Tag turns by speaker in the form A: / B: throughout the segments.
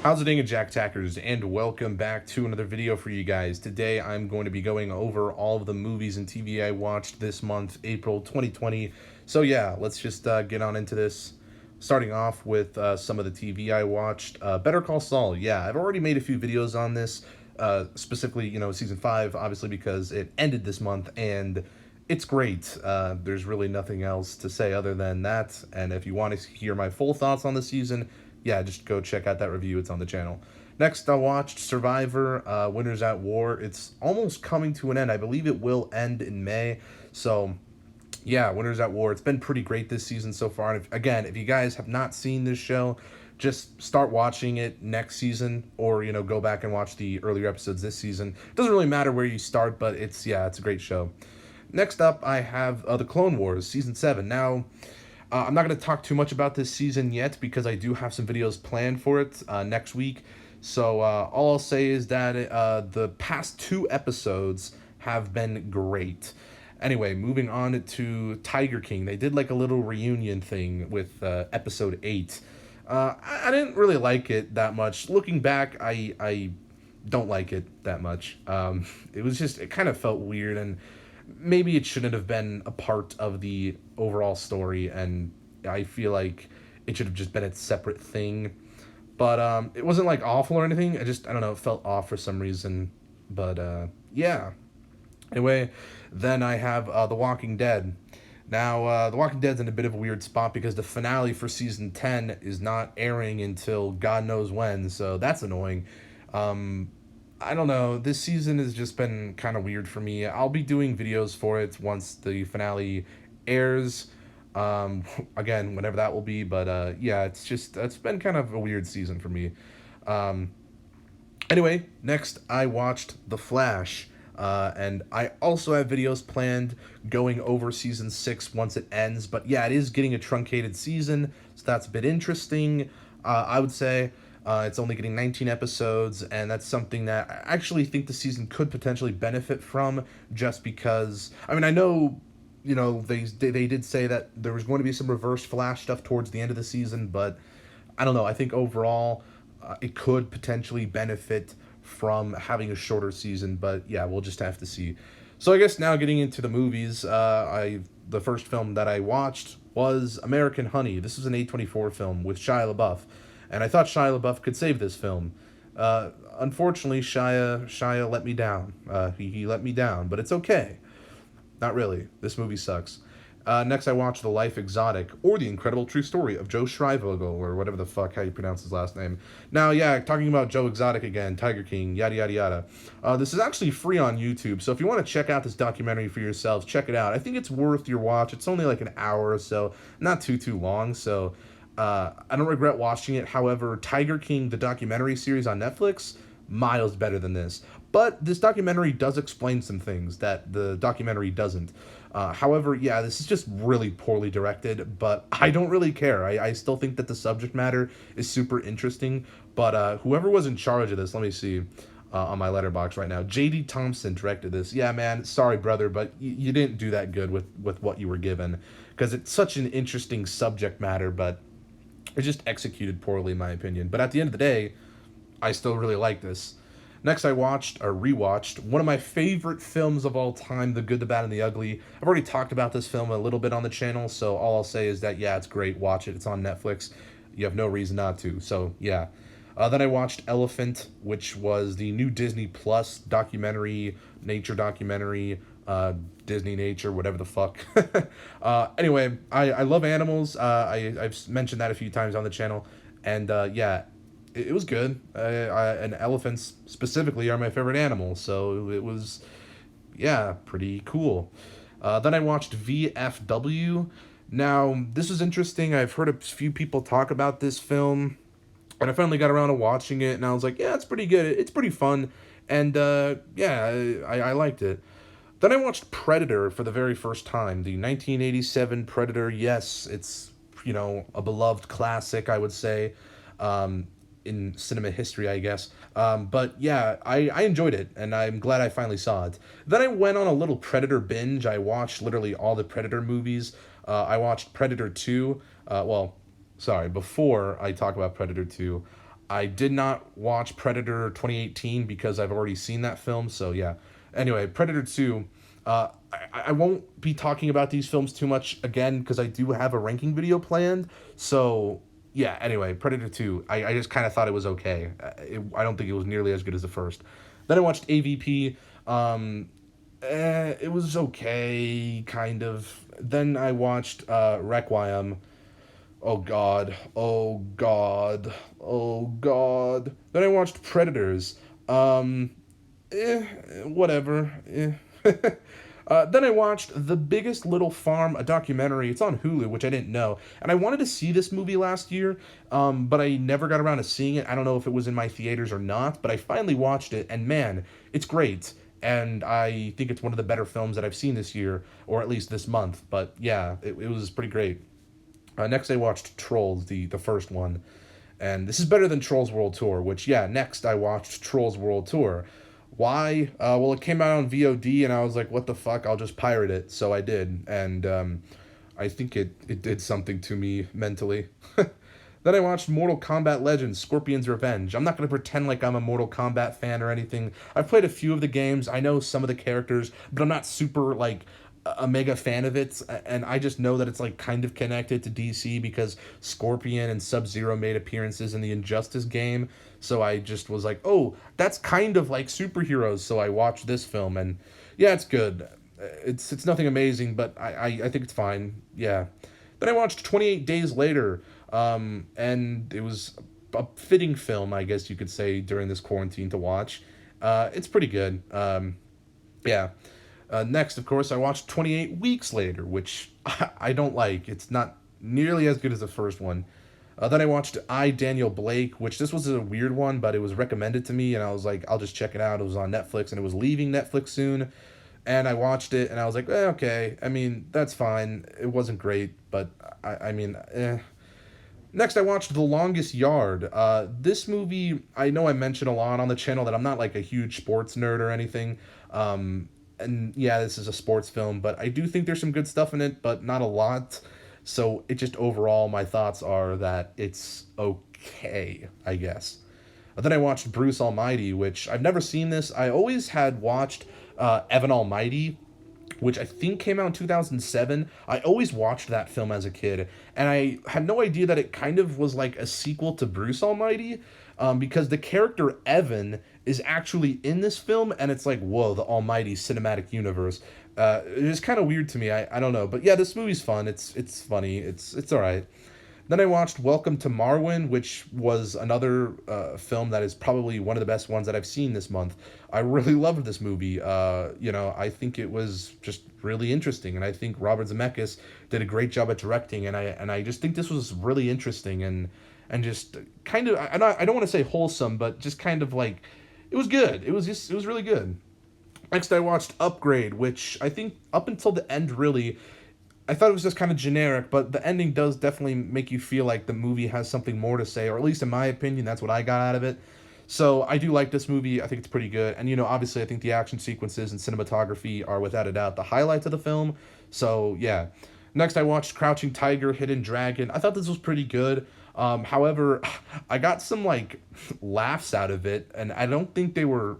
A: How's it going, Jacktackers, and welcome back to another video for you guys. Today I'm going to be going over all of the movies and TV I watched this month, April 2020. So yeah, let's just get on into this. Starting off with some of the TV I watched. Better Call Saul. Yeah, I've already made a few videos on this, specifically, season 5, obviously because it ended this month, and it's great. There's really nothing else to say other than that, and if you want to hear my full thoughts on the season, yeah, just go check out that review. It's on the channel. Next, I watched Survivor, Winners at War. It's almost coming to an end. I believe it will end in May. So, yeah, Winners at War. It's been pretty great this season so far. And if you guys have not seen this show, just start watching it next season, or go back and watch the earlier episodes this season. It doesn't really matter where you start, but it's a great show. Next up, I have The Clone Wars season 7. Now, I'm not going to talk too much about this season yet because I do have some videos planned for it next week. So all I'll say is that the past 2 episodes have been great. Anyway, moving on to Tiger King. They did like a little reunion thing with episode 8. I didn't really like it that much. Looking back, I don't like it that much. It kind of felt weird, and maybe it shouldn't have been a part of the overall story, and I feel like it should have just been a separate thing. But it wasn't like awful or anything. I don't know, it felt off for some reason. But yeah. Anyway, then I have The Walking Dead. Now, The Walking Dead's in a bit of a weird spot because the finale for season 10 is not airing until God knows when, so that's annoying. I don't know, this season has just been kind of weird for me. I'll be doing videos for it once the finale airs, again, whenever that will be, but yeah, it's been kind of a weird season for me. Anyway, next I watched The Flash, and I also have videos planned going over season 6 once it ends, but yeah, it is getting a truncated season, so that's a bit interesting, I would say. It's only getting 19 episodes, and that's something that I actually think the season could potentially benefit from, just because, I know, they did say that there was going to be some reverse Flash stuff towards the end of the season, but I don't know, I think overall, it could potentially benefit from having a shorter season, but yeah, we'll just have to see. So I guess now getting into the movies, the first film that I watched was American Honey. This was an A24 film with Shia LaBeouf. And I thought Shia LaBeouf could save this film. Unfortunately, Shia let me down. He let me down, but it's okay. Not really. This movie sucks. Next, I watched The Life Exotic, or The Incredible True Story of Joe Schreivogel, or whatever the fuck, how you pronounce his last name. Now, yeah, talking about Joe Exotic again, Tiger King, yada yada yada. This is actually free on YouTube, so if you want to check out this documentary for yourselves, check it out. I think it's worth your watch. It's only like an hour or so, not too long, so I don't regret watching it. However, Tiger King, the documentary series on Netflix, miles better than this. But this documentary does explain some things that the documentary doesn't. However, yeah, this is just really poorly directed, but I don't really care. I still think that the subject matter is super interesting, but whoever was in charge of this, let me see on my Letterboxd right now, J.D. Thompson directed this. Yeah, man, sorry, brother, but you didn't do that good with what you were given, because it's such an interesting subject matter, but it's just executed poorly, in my opinion. But at the end of the day, I still really like this. Next, I rewatched one of my favorite films of all time, The Good, the Bad, and the Ugly. I've already talked about this film a little bit on the channel, so all I'll say is that, yeah, it's great. Watch it. It's on Netflix. You have no reason not to. So, yeah. Then I watched Elephant, which was the new Disney Plus documentary, nature documentary, Disney nature, whatever the fuck. Anyway, I love animals. I've mentioned that a few times on the channel, and yeah, it was good. And elephants specifically are my favorite animal, so it was, yeah, pretty cool. Then I watched VFW. Now, this was interesting. I've heard a few people talk about this film, and I finally got around to watching it, and I was like, yeah, it's pretty good. It's pretty fun, and yeah, I liked it. Then I watched Predator for the very first time, the 1987 Predator. Yes, it's, a beloved classic, I would say, in cinema history, I guess. But yeah, I enjoyed it, and I'm glad I finally saw it. Then I went on a little Predator binge. I watched literally all the Predator movies. I watched Predator 2. Before I talk about Predator 2, I did not watch Predator 2018 because I've already seen that film. So yeah. Anyway, Predator 2. I won't be talking about these films too much again because I do have a ranking video planned. So yeah. Anyway, Predator 2. I just kind of thought it was okay. I don't think it was nearly as good as the first. Then I watched AVP. It was okay, kind of. Then I watched Requiem. Oh god. Oh god. Oh god. Then I watched Predators. Um Whatever. Then I watched The Biggest Little Farm, a documentary. It's on Hulu, which I didn't know. And I wanted to see this movie last year, but I never got around to seeing it. I don't know if it was in my theaters or not, but I finally watched it, and man, it's great. And I think it's one of the better films that I've seen this year, or at least this month. But yeah, it was pretty great. Next, I watched Trolls, the first one. And this is better than Trolls World Tour, which, yeah, next I watched Trolls World Tour. Why? Well, it came out on VOD, and I was like, what the fuck? I'll just pirate it. So I did. And I think it did something to me mentally. Then I watched Mortal Kombat Legends, Scorpion's Revenge. I'm not going to pretend like I'm a Mortal Kombat fan or anything. I've played a few of the games. I know some of the characters, but I'm not super, like, a mega fan of it, and I just know that it's like kind of connected to DC because Scorpion and Sub-Zero made appearances in the Injustice game. So I just was like, oh, that's kind of like superheroes. So I watched this film, and yeah, it's good. It's nothing amazing, but I think it's fine. Yeah. Then I watched 28 Days Later, and it was a fitting film, I guess you could say, during this quarantine to watch. It's pretty good. Yeah. Next, of course, I watched 28 Weeks Later, which I don't like. It's not nearly as good as the first one. Then I watched I, Daniel Blake, which this was a weird one, but it was recommended to me, and I was like, I'll just check it out. It was on Netflix, and it was leaving Netflix soon. And I watched it, and I was like, okay. I mean, that's fine. It wasn't great, but I mean, eh. Next, I watched The Longest Yard. This movie, I know I mentioned a lot on the channel that I'm not like a huge sports nerd or anything. And yeah, this is a sports film, but I do think there's some good stuff in it, but not a lot. So it just overall, my thoughts are that it's okay, I guess. Then I watched Bruce Almighty, which I've never seen this. I always had watched Evan Almighty, which I think came out in 2007. I always watched that film as a kid, and I had no idea that it kind of was like a sequel to Bruce Almighty, because the character Evan is actually in this film, and it's like, whoa, the Almighty cinematic universe. It's kind of weird to me. I don't know, but yeah, this movie's fun. It's funny. It's all right. Then I watched Welcome to Marwen, which was another film that is probably one of the best ones that I've seen this month. I really loved this movie. I think it was just really interesting, and I think Robert Zemeckis did a great job at directing, and I just think this was really interesting and just kind of I don't want to say wholesome, but just kind of like it was good. It was really good. Next, I watched Upgrade, which I think up until the end really I thought it was just kind of generic, but the ending does definitely make you feel like the movie has something more to say, or at least in my opinion, that's what I got out of it. So I do like this movie. I think it's pretty good. And, obviously I think the action sequences and cinematography are without a doubt the highlights of the film. So, yeah. Next, I watched Crouching Tiger, Hidden Dragon. I thought this was pretty good. However, I got some, laughs out of it, and I don't think they were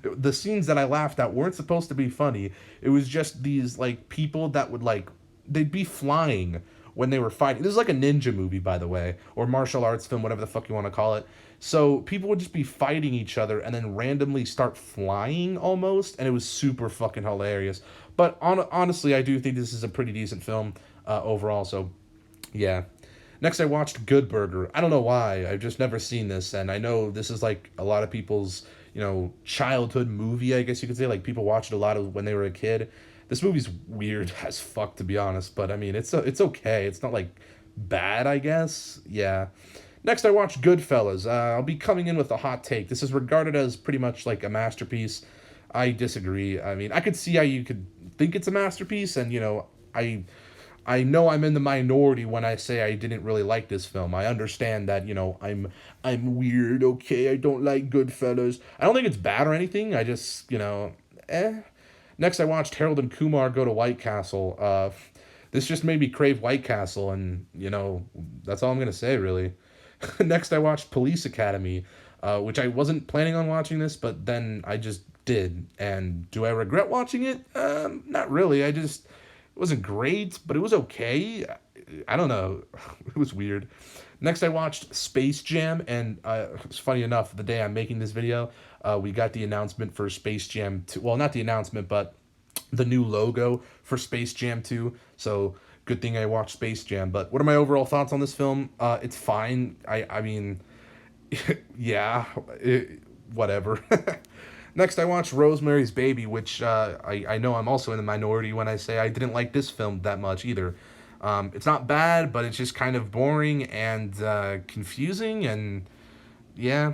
A: the scenes that I laughed at weren't supposed to be funny. It was just these people that would they'd be flying when they were fighting. This is like a ninja movie, by the way, or martial arts film, whatever the fuck you want to call it. So people would just be fighting each other and then randomly start flying almost, and it was super fucking hilarious. But honestly, I do think this is a pretty decent film overall. So yeah. Next, I watched Good Burger. I don't know why. I've just never seen this, and I know this is like a lot of people's childhood movie, I guess you could say. Like people watched it a lot of when they were a kid. This movie's weird as fuck, to be honest, but I mean, it's okay. It's not bad, I guess. Yeah. Next, I watched Goodfellas. I'll be coming in with a hot take. This is regarded as pretty much like a masterpiece. I disagree. I mean, I could see how you could think it's a masterpiece, and I know I'm in the minority when I say I didn't really like this film. I understand that, I'm weird, okay? I don't like Goodfellas. I don't think it's bad or anything. I just, eh. Next, I watched Harold and Kumar Go to White Castle. This just made me crave White Castle, and, that's all I'm going to say, really. Next, I watched Police Academy, which I wasn't planning on watching this, but then I just did. And do I regret watching it? Not really. It wasn't great, but it was okay. I don't know. It was weird. Next, I watched Space Jam, and it's funny enough, the day I'm making this video, we got the announcement for Space Jam 2. Well, not the announcement, but the new logo for Space Jam 2. So good thing I watched Space Jam. But what are my overall thoughts on this film? It's fine. I mean, yeah, whatever. Next, I watched Rosemary's Baby, which I know I'm also in the minority when I say I didn't like this film that much either. It's not bad, but it's just kind of boring and confusing, and yeah.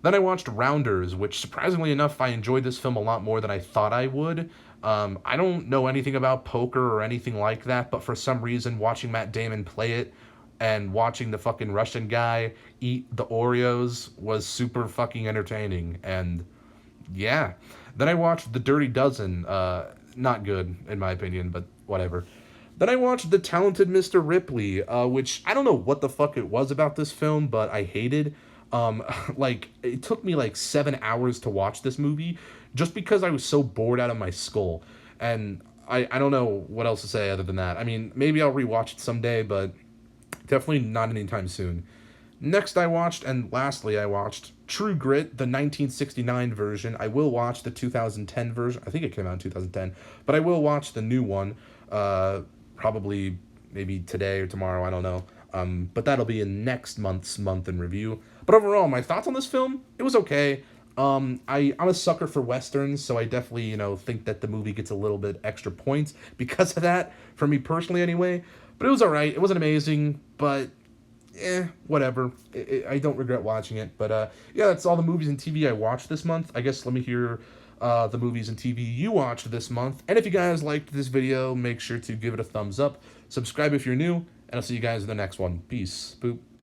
A: Then I watched Rounders, which surprisingly enough, I enjoyed this film a lot more than I thought I would. I don't know anything about poker or anything like that, but for some reason, watching Matt Damon play it and watching the fucking Russian guy eat the Oreos was super fucking entertaining, and yeah. Then I watched The Dirty Dozen. Not good, in my opinion, but whatever. Then I watched The Talented Mr. Ripley, which I don't know what the fuck it was about this film, but I hated. Like, it took me like 7 hours to watch this movie just because I was so bored out of my skull. And I don't know what else to say other than that. I mean, maybe I'll rewatch it someday, but definitely not anytime soon. Next, I watched, and lastly, I watched True Grit, the 1969 version. I will watch the 2010 version. I think it came out in 2010, but I will watch the new one, probably maybe today or tomorrow. I don't know. But that'll be in next month's month in review. But overall, my thoughts on this film, it was okay. I'm a sucker for westerns, so I definitely, think that the movie gets a little bit extra points because of that, for me personally anyway. But it was alright. It wasn't amazing, but whatever. I don't regret watching it. But yeah, that's all the movies and TV I watched this month. I guess let me hear the movies and TV you watched this month. And if you guys liked this video, make sure to give it a thumbs up. Subscribe if you're new, and I'll see you guys in the next one. Peace. Boop.